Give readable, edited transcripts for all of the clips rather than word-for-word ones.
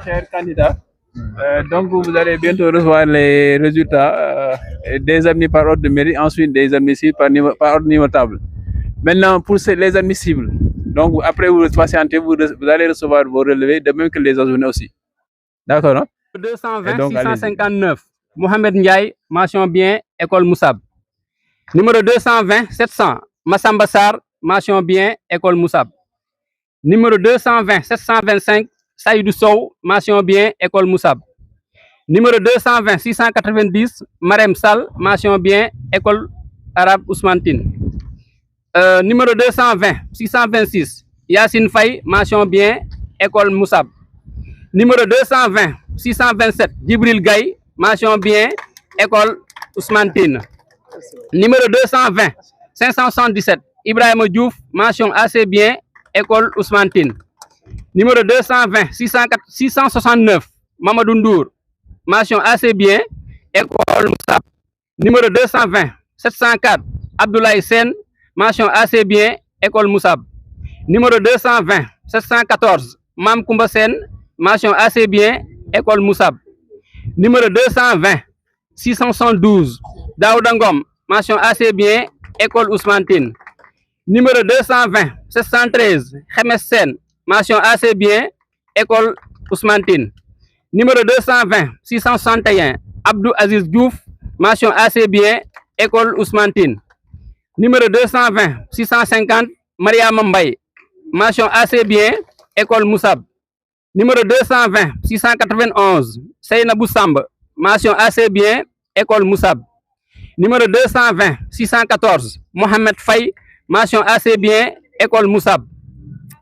chers candidats. Donc, vous allez bientôt recevoir les résultats des admis par ordre de mérite, ensuite des admissibles par ordre notable. Maintenant, pour les admissibles, donc après vous patientez, vous allez recevoir vos relevés, de même que les adjoints aussi. D'accord, hein? 220 659, Mohamed Ndiaye, mention bien, École Moussab. Numéro 220 700, Massamba Sarr, mention bien, École Moussab. Numéro 220 725, Saïdou Sow, mention bien, École Moussab. Numéro 220 690, Marem Sall, mention bien, École Arabe Ousmane Tine. Numéro 220 626, Yassine Faye, mention bien, École Moussab. Numéro 220 627, Djibril Gaye, mention bien, École Ousmane Tine. Numéro 220 577, Ibrahima Diouf, mention assez bien, École Ousmane Tine. Numéro 220 669, Mamadou Ndour, mention assez bien, École Moussab. Numéro 220 704, Abdoulaye Sen, mention assez bien, École Moussab. Numéro 220 714, Mam Koumba Sen, mention assez bien, École Moussab. Numéro 220 672, Daouda Ngom, mention assez bien, École Ousmane Tine. Numéro 220 713, Khemes Sen, mention assez bien, École Ousmane Tine. Numéro 220 661, Abdou Aziz Diouf, mention assez bien, École Ousmane Tine. Numéro 220 650, Mariama Mbaye, mention assez bien, École Moussab. Numéro 220 691, Seynabou Samba, mention assez bien, École Moussab. Numéro 220 614, Mohamed Faye, mention assez bien, École Moussab.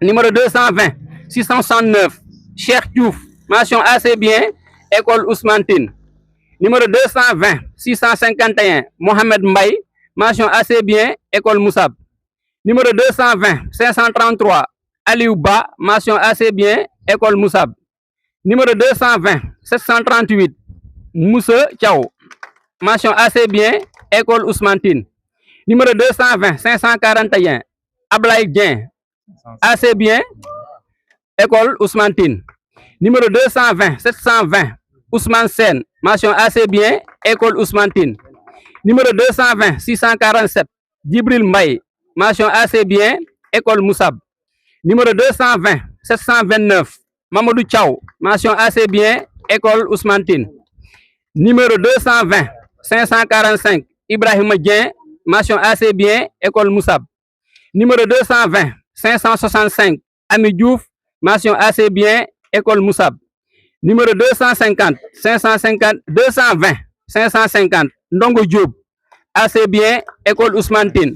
Numéro 220 669, Cheikh Diouf, mention assez bien, École Ousmane Tine. Numéro 220 651, Mohamed Mbaye, mention assez bien, École Moussab. Numéro 220 533, Aliou Ba, mention assez bien, École Moussab. Numéro 220 738, Moussa Thiaw, mention assez bien, École Ousmane Tine. Numéro 220 541, Ablaye Dien, assez bien, École Ousmane Tine. Numéro 220 720, Ousmane Sen, mention assez bien, École Ousmane Tine. Numéro 220 647, Djibril Mbaye, mention assez bien, École Moussab. Numéro 220 729, Mamadou Thiaw, mention assez bien, École Ousmane Tine. Numéro 220 545, Ibrahima Dien, mention assez bien, École Moussab. Numéro 220 565, Ami Diouf, mention assez bien, École Moussab. Numéro 250 220 550, Ndongo Diop, assez bien, École Ousmane Tine.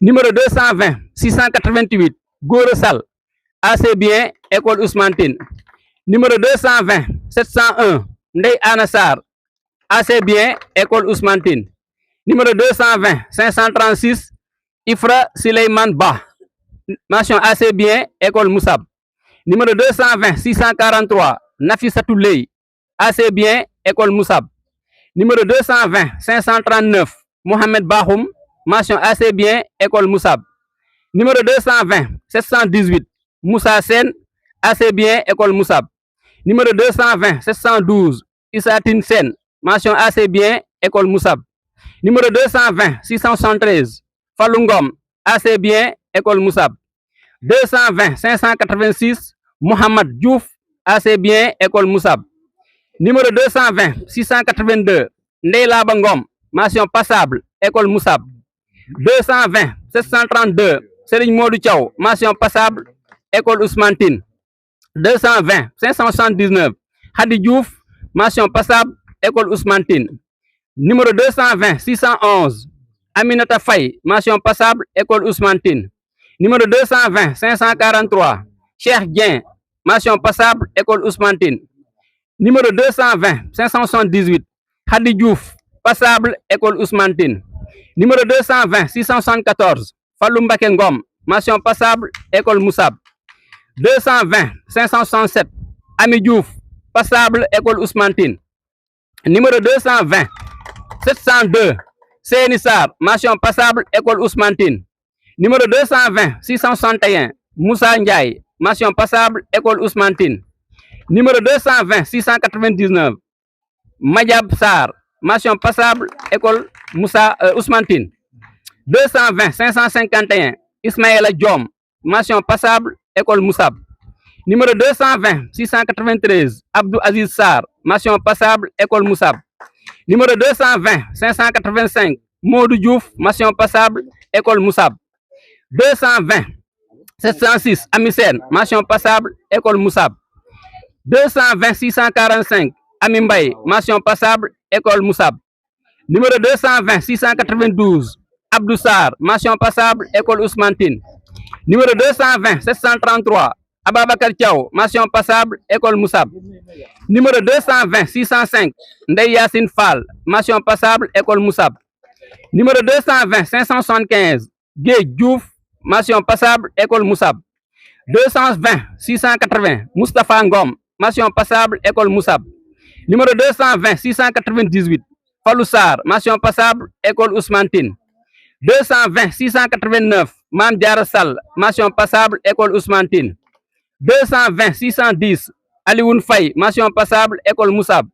Numéro 220 688, Gora Sall, assez bien, École Ousmane Tine. Numéro 220 701, Ndeye Anassar, assez bien, École Ousmane Tine. Numéro 220 536, Ifra Sileyman Ba, mention assez bien, École Moussab. Numéro 220 643, Nafissatou Ley, assez bien, École Moussab. Numéro 220 539, Mohamed Bahoum, mention assez bien, École Moussab. Numéro 220 718, Moussa Sen, assez bien, École Moussab. Numéro 220 712, Issatine Sen, mention assez bien, École Moussab. Numéro 220 673, Falungom, assez bien, École Moussab. 220 586, Mohamed Diouf, assez bien, École Moussab. Numéro 220 682, Ndeyla Bangom, mention passable, École Moussab. 220 732, Serigne Modou Thiaw, mention passable, École Ousmane Tine. 220 579, Hadi Diouf, mention passable, École Ousmane Tine. Numéro 220 611, Aminata Faye, mention passable, École Ousmane Tine. Numéro 220 543, Cheikh Dien, mention passable, École Ousmane Tine. Numéro 220 578, Hadi Diouf, passable, École Ousmane Tine. Numéro 220 674, Fallou Mbacké Ngom, mention passable, École Moussab. 220 567, Ami Diouf, passable, École Ousmane Tine. Numéro 220 702, Seyni Sarr, mention passable, École Ousmane Tine. Numéro 220 661, Moussa Ndiaye, mention passable, École Ousmane Tine. Numéro 220 699 Madiab Sarr, mention passable, école Moussa Ousmane Tine. 220 551 Ismaïla Diom, mention passable, école Moussab. Numéro 220 693 Abdou Aziz Sarr, mention passable, école Moussab. Numéro 220 585 Modou Diouf, mention passable, école Moussab. 220 706 Amisen, mention passable, école Moussab. 220 645 Ami Mbaye, mention passable, école Moussab. Numéro 220 692 Abdou Sarr, mention passable, école Ousmane Tine. Numéro 220 733 Ababakar Thiaw, mention passable, école Moussab. Numéro 220 605 Ndeye Yassine Fall, mention passable, école Moussab. Numéro 220 575 Gueye Diouf, mention passable, école Moussab. 220 680 Moustapha Ngom, mention passable, école Moussab. Numéro 220 698 Fallou Sarr, mention passable, école Ousmane Tine. 220 689 Mame Diarra Sall, mention passable, école Ousmane Tine. 220 610 Alioune Faye, mention passable, école Moussab.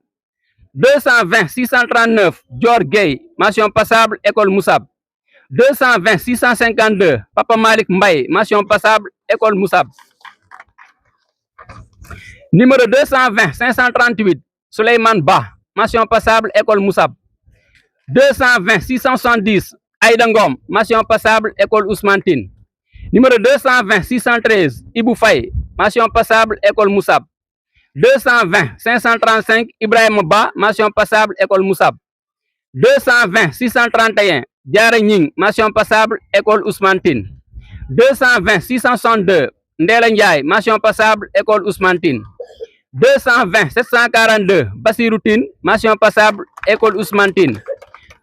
220 639 Dior Gueye, mention passable, école Moussab. 220 652 Papa Malik Mbaye, mention passable, école Moussab. Numéro 220 538 Souleymane Ba, mention passable, école Moussab. 220 670 Aïda Ngom, mention passable, école Ousmane Tine. Numéro 220 613 Ibou Faye, mention passable, école Moussab. 220 535 Ibrahima Ba, mention passable, école Moussab. 220 631 Diarra Ning, mention passable, école Ousmane Tine. 220 662 Ndéla Ndiaye, mention passable, école Ousmane Tine. 220 742 Bassirou Tine, mention passable, école Ousmane Tine.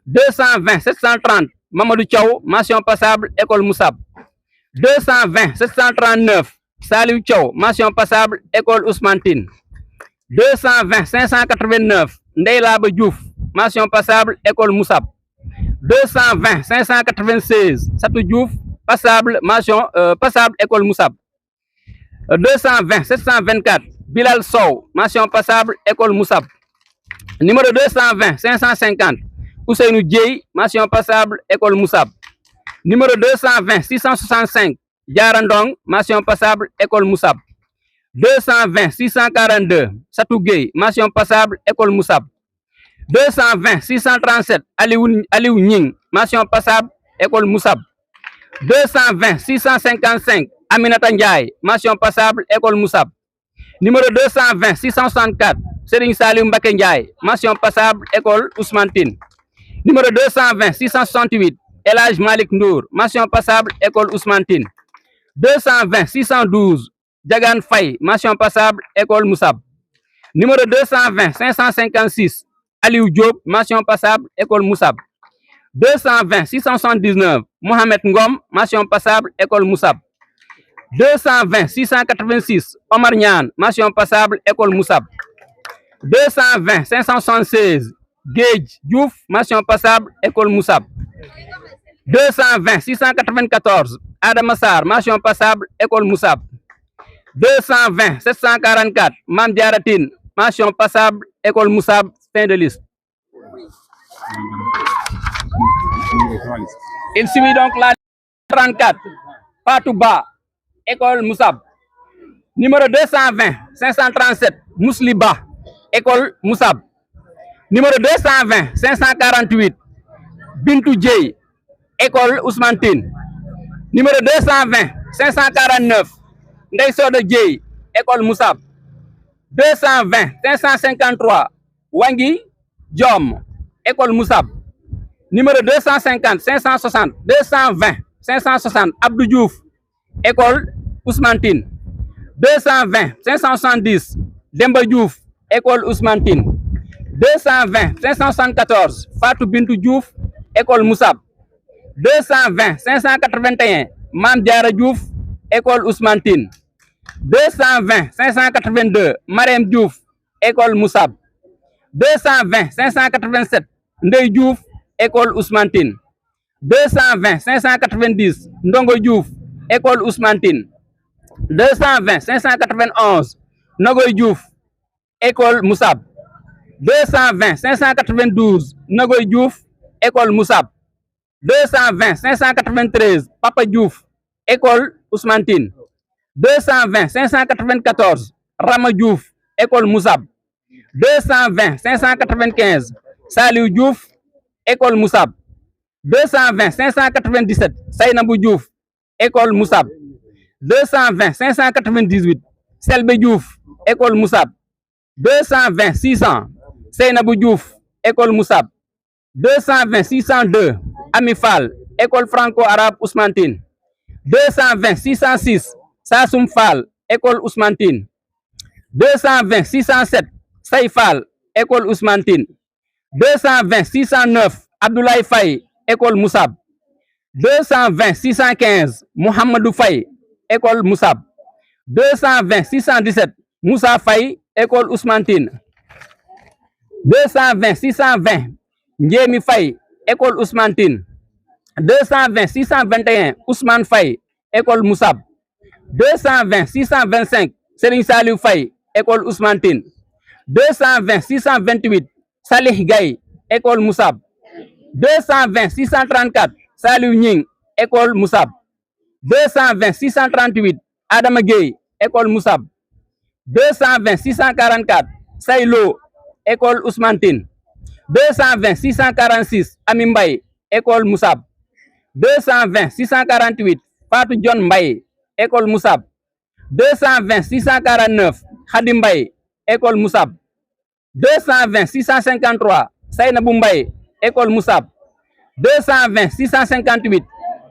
220 730 Mamadou Thiaw, mention passable, école Moussab. 220 739 Saliou Thiaw, mention passable, école Ousmane Tine. 220 589 Ndeye Laba Diouf, mention passable, école Moussab. 220 596 Satou Diouf, passable, mention passable, école Moussab. 220 724 Bilal Sow, mention passable, école Moussab. Numéro 220 550 Ousseynou Dieye, mention passable, école Moussab. Numéro 220 665 Diarra Ndong, mention passable, école Moussab. 220 642 Satou Gueye, mention passable, école Moussab. 220 637 Aliou Ning, mention passable, école Moussab. 220 655 Aminata Ndiaye, mention passable, école Moussab. Numéro 220 664 Serigne Salim Mbacké Ndiaye, mention passable, école Ousmane Tine. Numéro 220 668 El Hadj Malick Ndour, mention passable, école Ousmane Tine. 220 612 Diagane Faye, mention passable, école Moussab. Numéro 220 556 Aliou Diop, mention passable, école Moussab. 220 679 Mohamed Ngom, mention passable, école Moussab. 220 686 Omar Niane, mention passable, école Moussab. 220 576 Gueye Diouf, mention passable, école Moussab. 220 694 Adama Sarr, mention passable, école Moussab. 220 744 Mame Diarra Tine, mention passable, école Moussab. Fin de liste. Il suit donc la 34 Fatou Ba, école Moussab. Numéro 220 537 Mousli Ba, école Moussab. Numéro 220 548 Bintou Dieye, école Ousmane Tine. Numéro 220 549 Ndeye Soda Dieye, école Moussab. 220 553 Wangui Diom, école Moussab. Numéro 250 560 220 560 Abdou Diouf, école Ousmane Tine. 220 570 Demba Diouf, école Ousmane Tine. 220 574 Fatou Bintou Diouf, école Moussab. 220 581 Mame Diarra Diouf, école Ousmane Tine. 220 582 Marème Diouf, école Moussab. 220 587 Ndeye Diouf, école Ousmane Tine. 220 590 Ndongo Diouf, école Ousmane Tine. 220 591 Nogoy Diouf, école Moussab. 220 592 Nagoy Diouf, école Moussab. 220 593 Papa Diouf, école Ousmane Tine. 220 594 Rama Diouf, école Moussab. 220 595 Saliou Diouf, école Moussab. 220 597 Saynabou Diouf, école Moussab. 220 598 Selbe Diouf, école Moussab. 220 600 Seynabou Diouf, école Moussab. 220 602 Ami Fall, école franco-arabe Ousmane Tine. 220 606 Sassoum Fall, école Ousmane Tine. 220 607 Say Fall, école Ousmane Tine. 220 609 Abdoulaye Faye, école Moussab. 220 615 Mohamedou Faye, école Moussab. 220 617 Moussa Faye, école Ousmane Tine. 220 620 Ndiémi Faye, école Ousmane Tine. 220 621 Ousmane Faye, école Moussab. 220 625 Serigne Saliou Faye, école Ousmane Tine. 220 628 Salih Gaye, école Moussab. 220 634 Saliou Ning, école Moussab. 220 638 Adama Gueye, école Moussab. 220 644 Saylo, école Ousmane Tine. 220 646 Ami Mbaye, école Moussab. 220 648 Fatou John Mbaye, école Moussab. 220 649 Khadim Mbaye, école Moussab. 220 653 Saynabou Mbaye, école Moussab. 220 658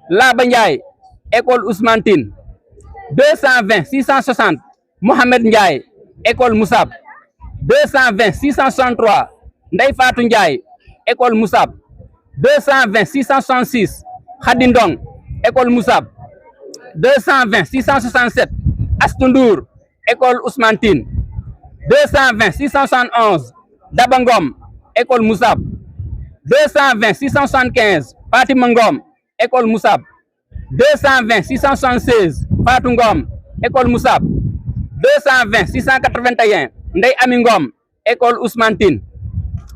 Laba Ndiaye, école Ousmane Tine. 220 660 Mohamed Ndiaye, école Moussab. 220 663 Ndeye Fatou Ndiaye, école Moussab. 220 666 Khady Ndong, école Moussab. 220 667 Astou Ndour, école Ousmane Tine. 220 671 Daba Ngom, école Moussab. 220 675 Fatima Ngom, école Moussab. 220 676 Fatou Ngom, école Moussab. 220 681 Ndeye Ami Ngom, école Ousmane Tine.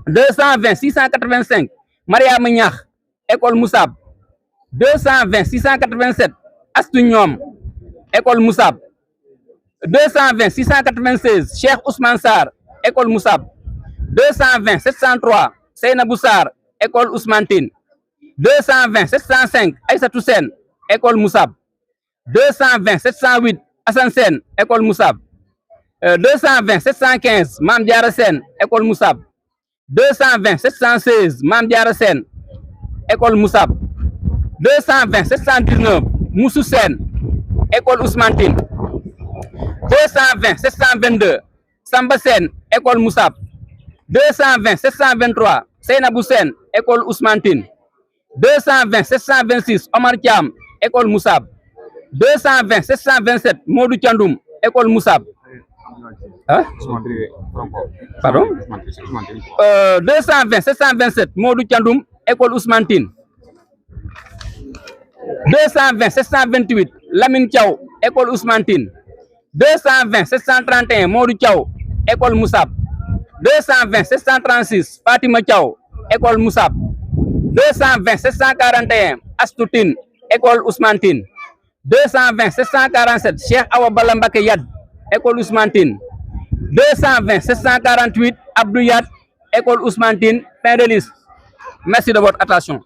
220 685 Mariama Niakh, école Moussab. 220 687 Astou Ñom, école Moussab. 220 696 Cheikh Ousmane Sarr, école Moussab. 220 703 Seynabou Sarr, école Ousmane Tine. 220 705 Aïssatou Sène, école Moussab. 220 708 Assane Sène, école Moussab. 220 715 Mame Diarra Sène, école Moussab. 220 716 Mame Diarra Sène, école Moussab. 220 719 Moussou Sène, école Ousmane Tine. 220 722 Samba Sène, école Moussab. 220 723 Seynabou Sène, école Ousmane Tine. 220 726 Omar Thiam, école Moussab. 220 727 Modou Thiandoum, école Moussab. Hein? Pardon? 220 727 Modou Thiandoum, école Ousmane Tine. 220 728 Lamine Thiaw, école Ousmane Tine. 220 731 Modou Thiaw, école Moussab. 220 736 Fatima Thiaw, école Moussab. 220 741 Astou Tine, école Ousmane Tine. 220 747 Cheikh Awa Balla Mbacké Yad, école Ousmane Tine. 220 748 Abdou Yad, école Ousmane Tine. Fin de liste. Merci de votre attention.